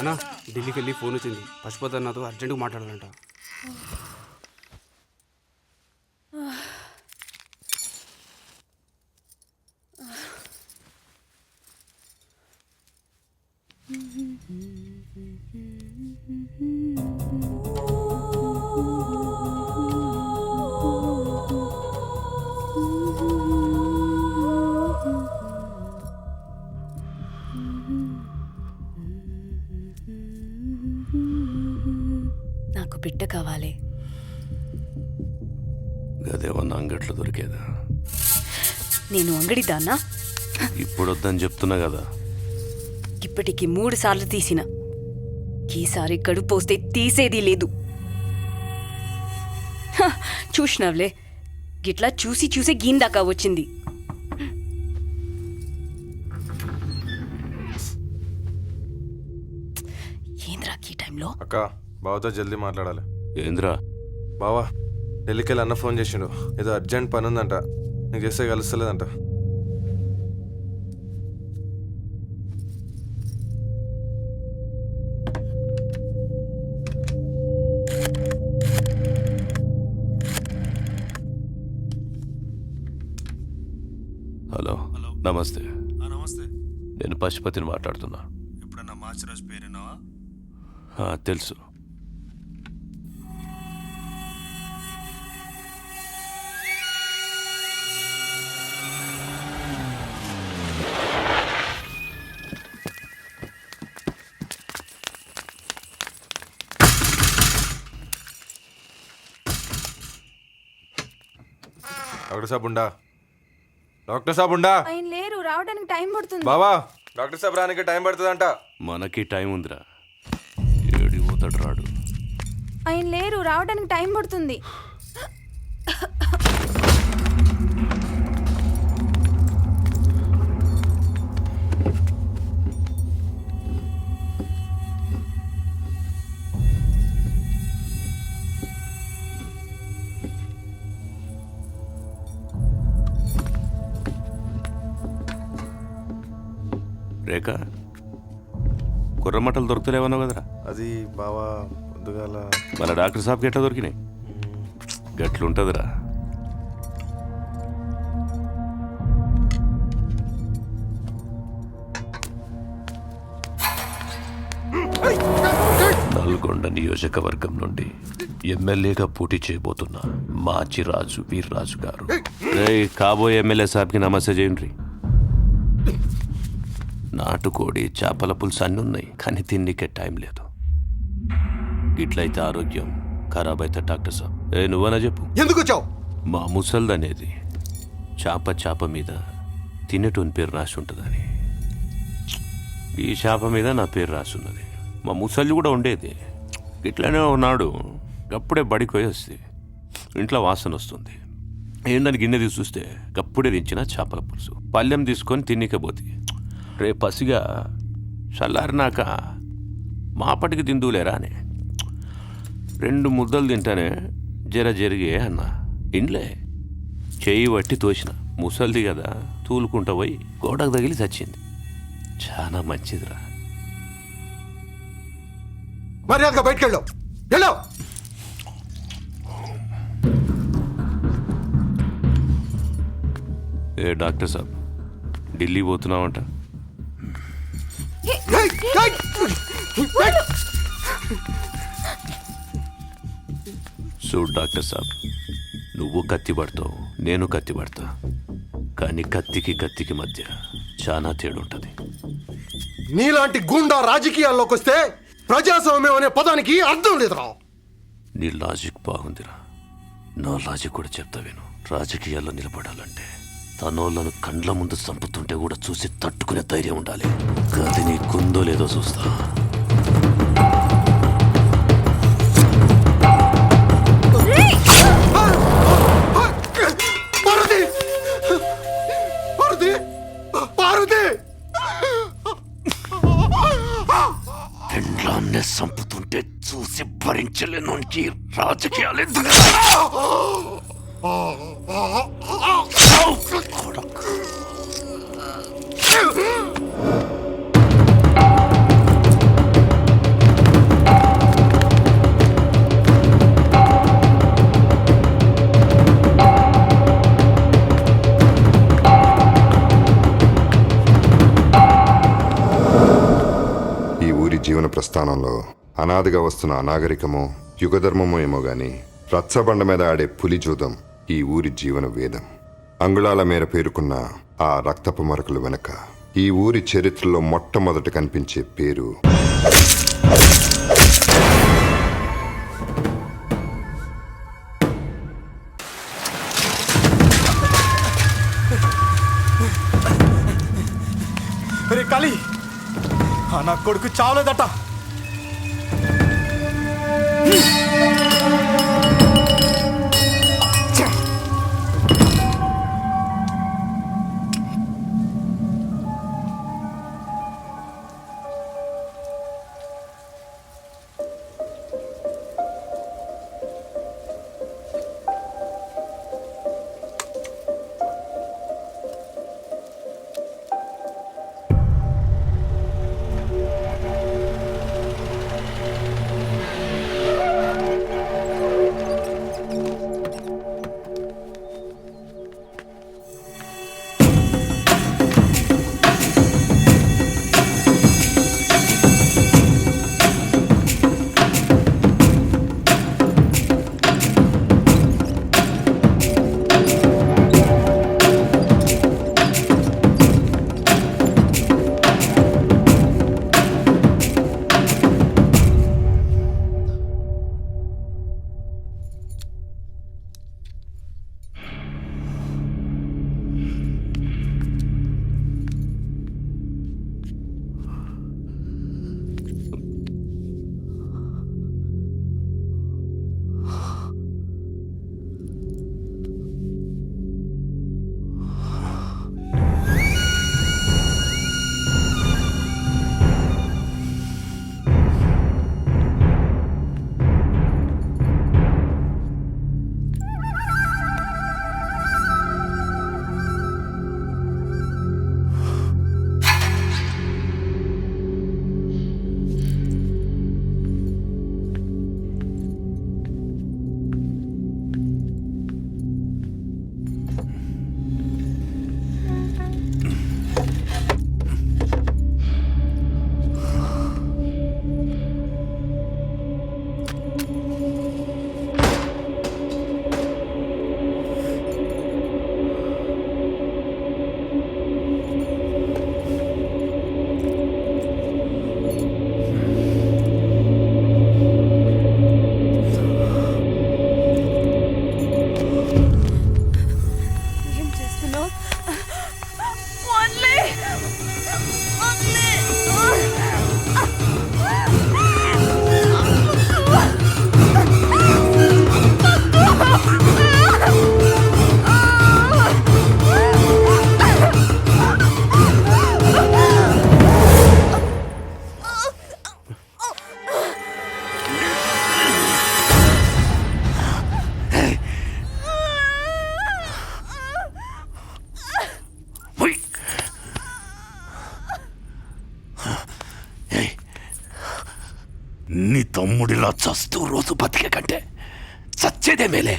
అన్నా ఢిల్లీకి వెళ్ళి ఫోన్ వచ్చింది. పశుపతి నాతో అర్జెంటుగా మాట్లాడాలంట. నాకు బిడ్డ కావాలి. గదేమన్నా అంగట్లో దొరికేదా? నేను అంగడి దాన్నా? ఇప్పుడు వద్దని చెప్తున్నా కదా. ఇప్పటికి 3 సార్లు తీసిన. ఈసారి గడుపు పోస్తే తీసేది లేదు. చూసినావులే, గిట్లా చూసి చూసి గీందాకా వచ్చింది. ఏంద్రా ఈ టైంలో? అక్క, బావతో జల్దీ మాట్లాడాలి. ఏంద్రా? బావా, ఢిల్లీకి వెళ్ళి అన్న ఫోన్ చేసిండు. ఏదో అర్జెంట్ పని ఉందంట, నీకు చేస్తే కలుస్తలేదంట. హలో, నమస్తే. నమస్తే. నేను పశుపతిని మాట్లాడుతున్నా. ఎప్పుడన్నా మాచిరాజు పేరేనావా? తెలుసు. డాక్టర్ సాబ్ ఉండా? ఆయన లేరు, రావడానికి టైం పడుతుంది. బావా, డాక్టర్ సాబ్ రానికి టైం పడుతుందంట. మనకి టైం ఉందిరా. ఏడి పోతాడు రాడు. ఆయన లేరు, రావడానికి టైం పడుతుంది. రేఖ, కుర్రమట్టలు దొరుకుతలేవన్నావు కదరా? అది బావా పొద్దుగాల మన డాక్టర్ సాబ్కి ఎట్లా దొరికినాయి? గట్లుంటదిరా. నల్గొండ నియోజకవర్గం నుండి ఎమ్మెల్యేగా పోటీ చేయబోతున్న మాచిరాజు వీర్రాజు గారు. కాబోయే ఎమ్మెల్యే సాబ్కి నమస్తే చేయండి. నాటుకోడి, చేపల పులుసు అన్నీ ఉన్నాయి, కానీ తిండికే టైం లేదు. ఇట్లయితే ఆరోగ్యం ఖరాబ్ అయితే డాక్టర్ సాబ్. నువ్వనా చెప్పు, ఎందుకు వచ్చావు? మా ముసల్దనేది చేప మీద తినేటోని పేరు రాసి ఉంటుందని. ఈ చేప మీద నా పేరు రాసి ఉన్నది. మా ముసలి కూడా ఉండేది ఇట్లానే ఉన్నాడు. అప్పుడే బడికి పోయి వస్తే ఇంట్లో వాసన వస్తుంది. ఏందని గిన్నె తీసి చూస్తే అప్పుడే దించిన చేపల పులుసు. పళ్ళెం తీసుకొని తిన్నికపోతే రే పసిగా చల్లారినాక మాపటికి తిందులేరా అని 2 ముద్దలు తింటానే జరిగే అన్న. ఇండ్లే చెయ్యి పట్టి తోసిన. ముసలిది కదా, తూలుకుంటా పోయి గోడకు తగిలి చచ్చింది. చాలా మంచిదిరా. మర్యాదగా బయటకు వెళ్ళావు. వెళ్ళావు. డాక్టర్ సాబ్, ఢిల్లీ పోతున్నావంట? చూడు డాక్టర్ సాబ్, నువ్వు కత్తి పడతావు, నేను కత్తి పడతా. కానీ కత్తికి మధ్య చాలా తేడుంటది. నీలాంటి గుండా రాజకీయాల్లోకి వస్తే ప్రజాస్వామ్యం అనే పదానికి అర్థం లేదురా. నీ లాజిక్ బాగుందిరా. నా లాజిక్ కూడా చెప్తా విను. రాజకీయాల్లో నిలబడాలంటే తనోళ్ళను కండ్ల ముందు చంపుతుంటే కూడా చూసి తట్టుకునే ధైర్యం ఉండాలి. గది నీకుందో లేదో చూస్తా. పెండ్లాన్నే చంపుతుంటే చూసి చూసి భరించలేనోనికి రాజకీయాలు ఎందుకు? జీవన ప్రస్థానంలో అనాదిగా వస్తున్న అనాగరికమో యుగధర్మమో ఏమో గాని రచ్చబండ మీద ఆడే పులి జూదం ఈ ఊరి జీవన వేదం. అంగుళాల మేర పేరుకున్న ఆ రక్తపు మరకలు వెనక ఈ ఊరి చరిత్రలో మొట్టమొదట కనిపించే పేరు కాళీ. నా కొడుకు చావలేదట. నీ తమ్ముడిలా చస్తూ రోజు బతికే కంటే చచ్చేదే మేలే.